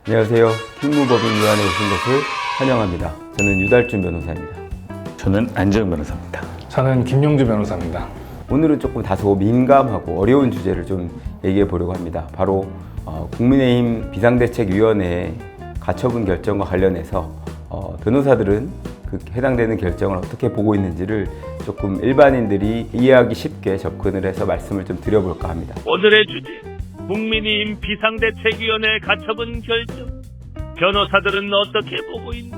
안녕하세요. 킹무법인위원회에 오신 것을 환영합니다. 저는 유달준 변호사입니다. 저는 안재훈 변호사입니다. 저는 김용주 변호사입니다. 오늘은 조금 다소 민감하고 어려운 주제를 좀 얘기해 보려고 합니다. 바로 국민의힘 비상대책위원회의 가처분 결정과 관련해서 변호사들은 그 해당되는 결정을 어떻게 보고 있는지를 조금 일반인들이 이해하기 쉽게 접근을 해서 말씀을 좀 드려볼까 합니다. 오늘의 주제, 국민의힘 비상대책위원회 가처분 결정. 변호사들은 어떻게 보고 있나?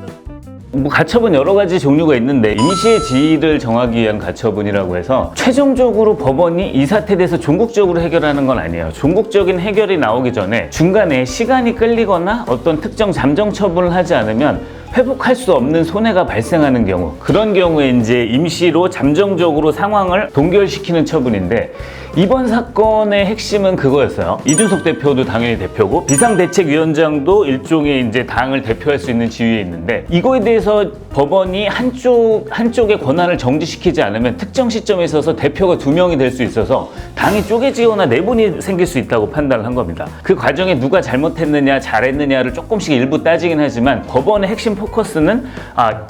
가처분 여러 가지 종류가 있는데 임시의 지위를 정하기 위한 가처분이라고 해서 최종적으로 법원이 이 사태에 대해서 종국적으로 해결하는 건 아니에요. 종국적인 해결이 나오기 전에 중간에 시간이 끌리거나 어떤 특정 잠정 처분을 하지 않으면 회복할 수 없는 손해가 발생하는 경우, 그런 경우에 이제 임시로 잠정적으로 상황을 동결시키는 처분인데, 이번 사건의 핵심은 그거였어요. 이준석 대표도 당연히 대표고 비상대책위원장도 일종의 이제 당을 대표할 수 있는 지위에 있는데, 이거에 대해서 법원이 한쪽의 권한을 정지시키지 않으면 특정 시점에 있어서 대표가 2명이 될 수 있어서 당이 쪼개지거나 내분이 생길 수 있다고 판단을 한 겁니다. 그 과정에 누가 잘못했느냐 잘했느냐를 조금씩 일부 따지긴 하지만, 법원의 핵심 포커스는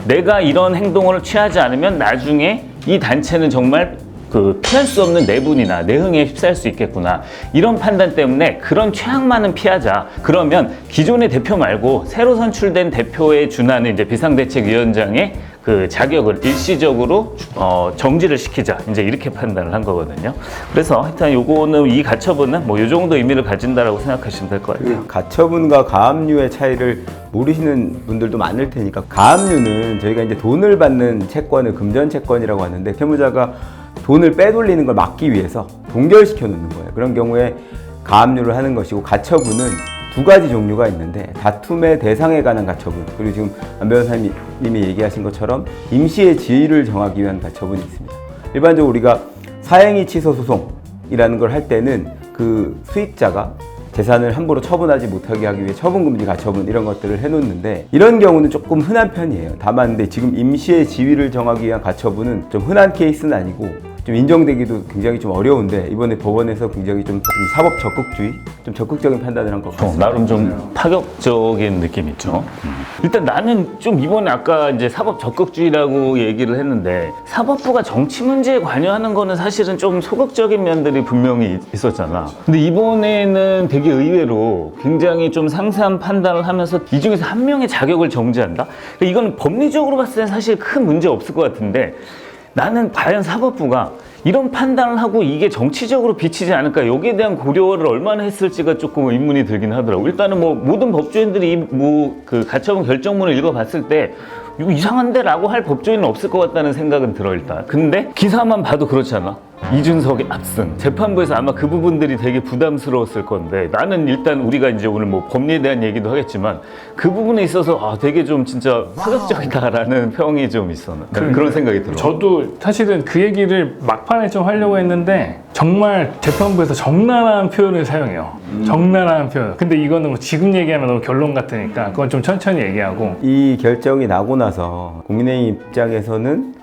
내가 이런 행동을 취하지 않으면 나중에 이 단체는 정말 피할 수 없는 내분이나 내흥에 휩싸일 수 있겠구나, 이런 판단 때문에 그런 최악만은 피하자. 그러면 기존의 대표 말고 새로 선출된 대표에 준하는 이제 비상대책위원장의 그 자격을 일시적으로 정지를 시키자, 이제 이렇게 판단을 한 거거든요. 그래서 일단 요거는, 이 가처분은 뭐 요 정도 의미를 가진다라고 생각하시면 될 것 같아요. 가처분과 가압류의 차이를 모르시는 분들도 많을 테니까, 가압류는 저희가 이제 돈을 받는 채권을 금전 채권이라고 하는데, 채무자가 돈을 빼돌리는 걸 막기 위해서 동결시켜 놓는 거예요. 그런 경우에 가압류를 하는 것이고, 가처분은 2가지 종류가 있는데, 다툼의 대상에 관한 가처분, 그리고 지금 안 변호사님이 얘기하신 것처럼 임시의 지위를 정하기 위한 가처분이 있습니다. 일반적으로 우리가 사행위 취소 소송이라는 걸 할 때는 그 수익자가 재산을 함부로 처분하지 못하게 하기 위해 처분금지 가처분 이런 것들을 해놓는데, 이런 경우는 조금 흔한 편이에요. 다만 근데 지금 임시의 지위를 정하기 위한 가처분은 좀 흔한 케이스는 아니고 좀 인정되기도 굉장히 좀 어려운데, 이번에 법원에서 굉장히 좀 사법 적극주의, 좀 적극적인 판단을 한 것 같습니다. 나름 좀 파격적인 느낌이 있죠. 일단 나는 좀 이번에 아까 이제 사법 적극주의라고 얘기를 했는데, 사법부가 정치 문제에 관여하는 거는 사실은 좀 소극적인 면들이 분명히 있었잖아. 근데 이번에는 되게 의외로 굉장히 좀 상세한 판단을 하면서 이 중에서 한 명의 자격을 정지한다? 그러니까 이건 법리적으로 봤을 때 사실 큰 문제 없을 것 같은데, 나는 과연 사법부가 이런 판단을 하고 이게 정치적으로 비치지 않을까, 여기에 대한 고려를 얼마나 했을지가 조금 의문이 들긴 하더라고. 일단은 뭐 모든 법조인들이 그 가처분 결정문을 읽어봤을 때 이거 이상한데? 라고 할 법조인은 없을 것 같다는 생각은 들어, 일단. 근데 기사만 봐도 그렇잖아. 이준석의 압승. 재판부에서 아마 그 부분들이 되게 부담스러웠을 건데, 나는 일단 우리가 이제 오늘 뭐 법리에 대한 얘기도 하겠지만, 그 부분에 있어서 되게 좀 진짜 파격적이다라는 평이 좀 있어. 그런 생각이 들어. 저도 사실은 그 얘기를 막판에 좀 하려고 했는데, 정말 재판부에서 적나라한 표현을 사용해요. 적나라한 표현. 근데 이거는 뭐 지금 얘기하면 너무 결론 같으니까 그건 좀 천천히 얘기하고. 이 결정이 나고 나서 국민의힘 입장에서는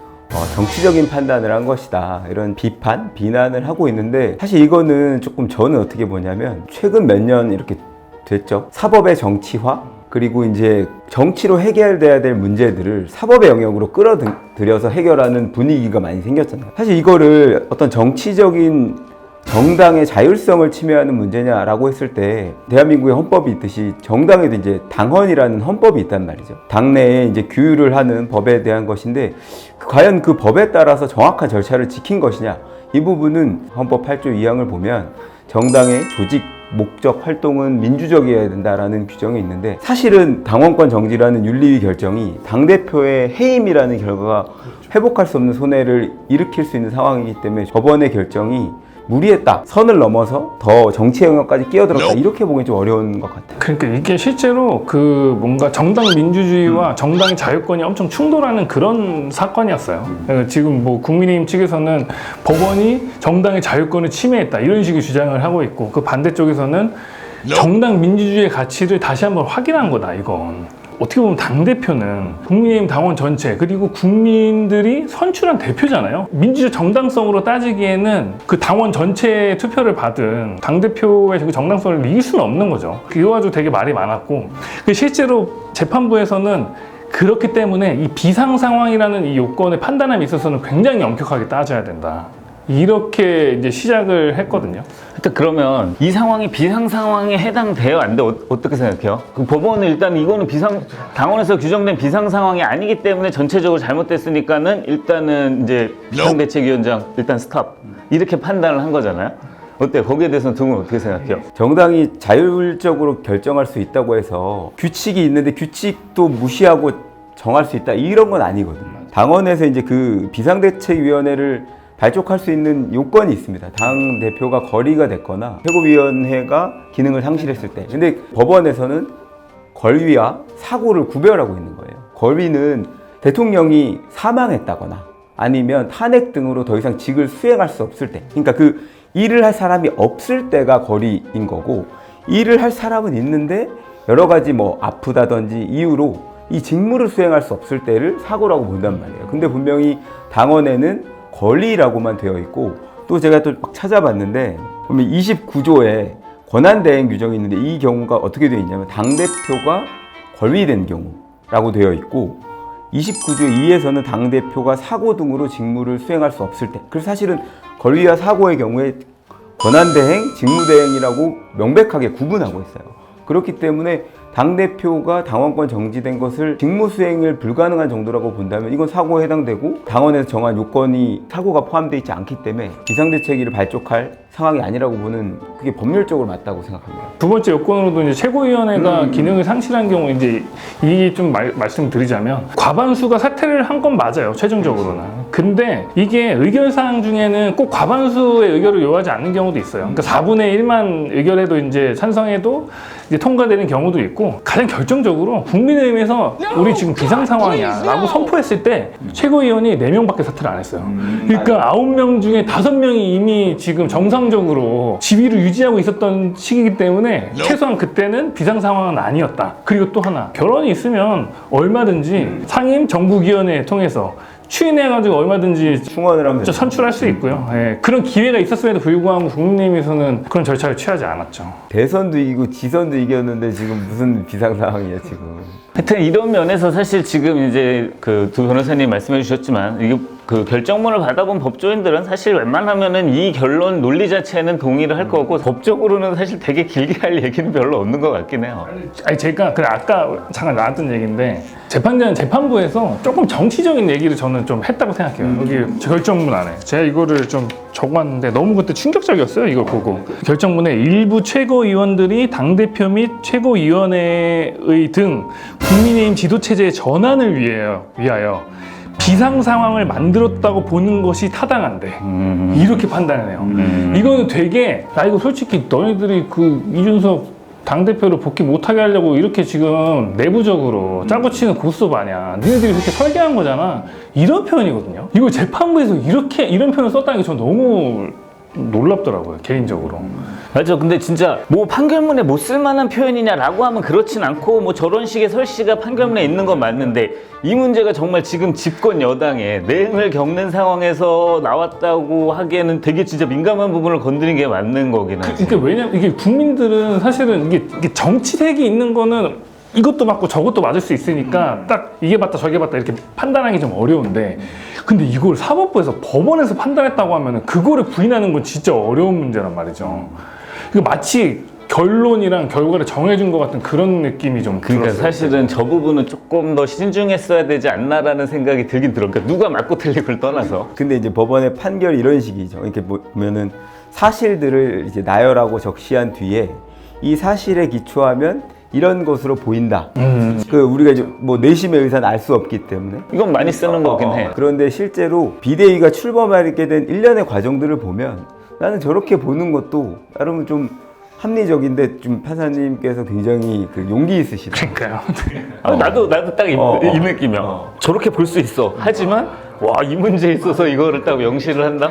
정치적인 판단을 한 것이다, 이런 비판, 비난을 하고 있는데, 사실 이거는 조금 저는 어떻게 보냐면, 최근 몇 년 이렇게 됐죠. 사법의 정치화, 그리고 이제 정치로 해결돼야 될 문제들을 사법의 영역으로 끌어들여서 해결하는 분위기가 많이 생겼잖아요. 사실 이거를 어떤 정치적인 정당의 자율성을 침해하는 문제냐라고 했을 때, 대한민국의 헌법이 있듯이 정당에도 이제 당헌이라는 헌법이 있단 말이죠. 당내에 이제 규율을 하는 법에 대한 것인데, 과연 그 법에 따라서 정확한 절차를 지킨 것이냐, 이 부분은 헌법 8조 2항을 보면 정당의 조직, 목적, 활동은 민주적이어야 된다라는 규정이 있는데, 사실은 당원권 정지라는 윤리위 결정이 당대표의 해임이라는 결과가 회복할 수 없는 손해를 일으킬 수 있는 상황이기 때문에, 법원의 결정이 무리했다, 선을 넘어서 더 정치 영역까지 끼어들었다, 이렇게 보기 좀 어려운 것 같아요. 그러니까 이게 실제로 뭔가 정당 민주주의와 정당의 자유권이 엄청 충돌하는 그런 사건이었어요. 그러니까 지금 뭐 국민의힘 측에서는 법원이 정당의 자유권을 침해했다, 이런 식의 주장을 하고 있고, 그 반대쪽에서는 정당 민주주의의 가치를 다시 한번 확인한 거다, 이건. 어떻게 보면 당대표는 국민의힘 당원 전체 그리고 국민들이 선출한 대표잖아요. 민주적 정당성으로 따지기에는 그 당원 전체의 투표를 받은 당대표의 그 정당성을 이길 수는 없는 거죠. 그거 가지고 되게 말이 많았고 실제로 재판부에서는 그렇기 때문에 이 비상 상황이라는 이 요건의 판단함에 있어서는 굉장히 엄격하게 따져야 된다. 이렇게 이제 시작을 했거든요. 하여튼 그러면 이 상황이 비상 상황에 해당돼요? 안 돼? 어떻게 생각해요? 그 법원은 일단 이거는 당원에서 규정된 비상 상황이 아니기 때문에 전체적으로 잘못됐으니까는 일단은 이제 비상대책위원장 일단 스탑 이렇게 판단을 한 거잖아요. 어때? 거기에 대해서는 두 분 어떻게 생각해요? 정당이 자율적으로 결정할 수 있다고 해서 규칙이 있는데 규칙도 무시하고 정할 수 있다 이런 건 아니거든요. 당원에서 이제 그 비상대책위원회를 발족할 수 있는 요건이 있습니다. 당 대표가 거리가 됐거나 최고위원회가 기능을 상실했을 때. 근데 법원에서는 권위와 사고를 구별하고 있는 거예요. 권위는 대통령이 사망했다거나 아니면 탄핵 등으로 더 이상 직을 수행할 수 없을 때. 그러니까 그 일을 할 사람이 없을 때가 권위인 거고, 일을 할 사람은 있는데 여러 가지 뭐 아프다든지 이유로 이 직무를 수행할 수 없을 때를 사고라고 본단 말이에요. 근데 분명히 당원에는 권리라고만 되어 있고, 또 제가 또 막 찾아봤는데 보면 29조에 권한대행 규정이 있는데 이 경우가 어떻게 되어 있냐면 당대표가 권리된 경우라고 되어 있고, 29조 2에서는 당대표가 사고 등으로 직무를 수행할 수 없을 때. 그래서 사실은 권리와 사고의 경우에 권한대행, 직무대행이라고 명백하게 구분하고 있어요. 그렇기 때문에 당대표가 당원권 정지된 것을 직무 수행을 불가능한 정도라고 본다면 이건 사고에 해당되고, 당원에서 정한 요건이 사고가 포함되어 있지 않기 때문에 비상대책위를 발족할 상황이 아니라고 보는, 그게 법률적으로 맞다고 생각합니다. 두 번째 요건으로도 이제 최고위원회가 기능을 상실한 경우, 이제 이 좀 말씀드리자면 과반수가 사퇴를 한 건 맞아요, 최종적으로는. 근데 이게 의결사항 중에는 꼭 과반수의 의결을 요하지 않는 경우도 있어요. 그러니까 4분의 1만 의결해도 이제 찬성해도 이제 통과되는 경우도 있고, 가장 결정적으로 국민의힘에서 우리 지금 비상 상황이야 라고 선포했을 때 최고위원이 4명밖에 사퇴를 안 했어요. 그러니까 9명 중에 5명이 이미 지금 정상적으로 지위를 유지하고 있었던 시기이기 때문에 최소한 그때는 비상 상황은 아니었다. 그리고 또 하나, 결론이 있으면 얼마든지 상임 정부위원회 통해서 추인해가지고 얼마든지 충원을 하면 되죠. 선출할 수 있고요. 예, 그런 기회가 있었음에도 불구하고 국민의힘에서는 그런 절차를 취하지 않았죠. 대선도 이기고 지선도 이겼는데 지금 무슨 비상 상황이야 지금. 하여튼 이런 면에서 사실 지금 이제 그 두 변호사님 말씀해 주셨지만, 이게 그 결정문을 받아본 법조인들은 사실 웬만하면은 이 결론 논리 자체는 동의를 할 거고, 법적으로는 사실 되게 길게 할 얘기는 별로 없는 것 같긴 해요. 아니 제가 그래 아까 잠깐 나왔던 얘기인데, 재판부에서 조금 정치적인 얘기를 저는 좀 했다고 생각해요. 여기 결정문 안에 제가 이거를 좀 적어왔는데 너무 그때 충격적이었어요. 이걸 보고 결정문에 일부 최고위원들이 당대표 및 최고위원회의 등 국민의힘 지도체제의 전환을 위하여 비상 상황을 만들었다고 보는 것이 타당한데 이렇게 판단을 해요. 이거는 되게, 나 이거 솔직히 너희들이 그 이준석 당대표를 복귀 못하게 하려고 이렇게 지금 내부적으로 짜고 치는 고스톱 아니야, 니네들이 그렇게 설계한 거잖아, 이런 표현이거든요. 이걸 재판부에서 이런 표현을 썼다는 게 전 너무 놀랍더라고요, 개인적으로. 맞아. 근데 진짜 뭐 판결문에 못 쓸만한 표현이냐라고 하면 그렇진 않고, 뭐 저런 식의 설시가 판결문에 있는 건 맞는데, 이 문제가 정말 지금 집권 여당의 내응을 겪는 상황에서 나왔다고 하기에는 되게 진짜 민감한 부분을 건드린 게 맞는 거긴 하지. 그러니까 왜냐면 이게 국민들은 사실은 이게 정치색이 있는 거는 이것도 맞고 저것도 맞을 수 있으니까 딱 이게 맞다 저게 맞다 이렇게 판단하기 좀 어려운데, 근데 이걸 사법부에서 법원에서 판단했다고 하면은 그거를 부인하는 건 진짜 어려운 문제란 말이죠. 이거 마치 결론이랑 결과를 정해준 것 같은 그런 느낌이 좀 그러니까 들었어요. 사실은 저 부분은 조금 더 신중했어야 되지 않나라는 생각이 들긴 들어. 그러니까 누가 맞고 틀리고를 떠나서. 근데 이제 법원의 판결이 이런 식이죠. 이렇게 보면은 사실들을 이제 나열하고 적시한 뒤에 이 사실에 기초하면 이런 것으로 보인다. 그 우리가 이제 뭐 내심의 의사는 알 수 없기 때문에. 이건 많이 쓰는 거긴 해. 그런데 실제로 비대위가 출범하게 된 일련의 과정들을 보면 나는 저렇게 보는 것도 나름 좀 합리적인데, 좀 판사님께서 굉장히 그 용기 있으시다. 그러니까요. 나도 딱 이 느낌이야. 저렇게 볼 수 있어. 하지만 와, 이 문제에 있어서 이거를 딱 명시를 한다?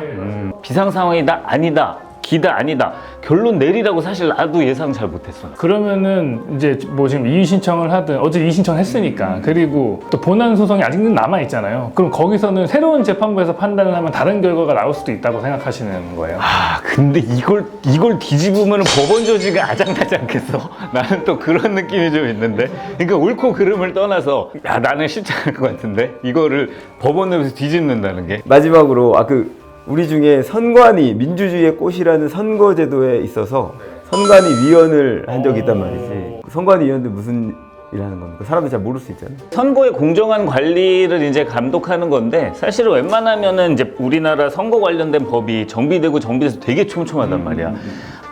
비상 상황이다? 아니다. 기다 아니다 결론 내리라고 사실 나도 예상 잘 못했어. 그러면은 이제 뭐 지금 이의 신청을 하든 어제 이의 신청했으니까 그리고 또 본안 소송이 아직은 남아 있잖아요. 그럼 거기서는 새로운 재판부에서 판단을 하면 다른 결과가 나올 수도 있다고 생각하시는 거예요? 아 근데 이걸 뒤집으면 법원 조직이 아장나지 않겠어? 나는 또 그런 느낌이 좀 있는데, 그러니까 옳고 그름을 떠나서 야 나는 쉽지 않을 것 같은데 이거를 법원에서 뒤집는다는 게. 마지막으로 우리 중에 선관위 민주주의의 꽃이라는 선거제도에 있어서 선관위 위원을 한 적이 있단 말이지. 선관위 위원들 무슨 일 하는 겁니까? 사람들 잘 모를 수 있잖아요. 선거의 공정한 관리를 이제 감독하는 건데, 사실은 웬만하면은 이제 우리나라 선거 관련된 법이 정비되고 정비돼서 되게 촘촘하단 말이야.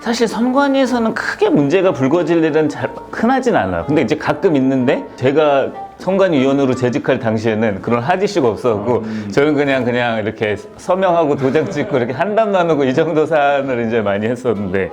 사실 선관위에서는 크게 문제가 불거질 일은 잘 흔하진 않아요. 근데 이제 가끔 있는데, 제가 선관위 위원으로 재직할 당시에는 그런 할 이슈가 없었고, 저는 그냥 이렇게 서명하고 도장 찍고 이렇게 한담 나누고 이 정도 사안을 이제 많이 했었는데,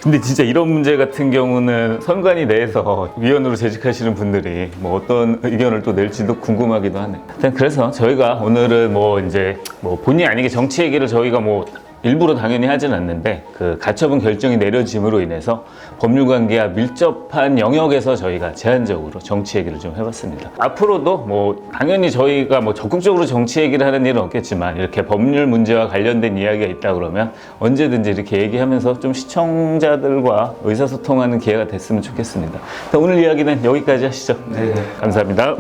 근데 진짜 이런 문제 같은 경우는 선관위 내에서 위원으로 재직하시는 분들이 뭐 어떤 의견을 또 낼지도 궁금하기도 하네요. 그래서 저희가 오늘은 뭐 이제 뭐 본의 아니게 정치 얘기를 저희가 뭐 일부러 당연히 하진 않는데, 그 가처분 결정이 내려짐으로 인해서 법률관계와 밀접한 영역에서 저희가 제한적으로 정치 얘기를 좀 해봤습니다. 앞으로도 뭐 당연히 저희가 뭐 적극적으로 정치 얘기를 하는 일은 없겠지만, 이렇게 법률 문제와 관련된 이야기가 있다 그러면 언제든지 이렇게 얘기하면서 좀 시청자들과 의사소통하는 기회가 됐으면 좋겠습니다. 오늘 이야기는 여기까지 하시죠. 네. 감사합니다.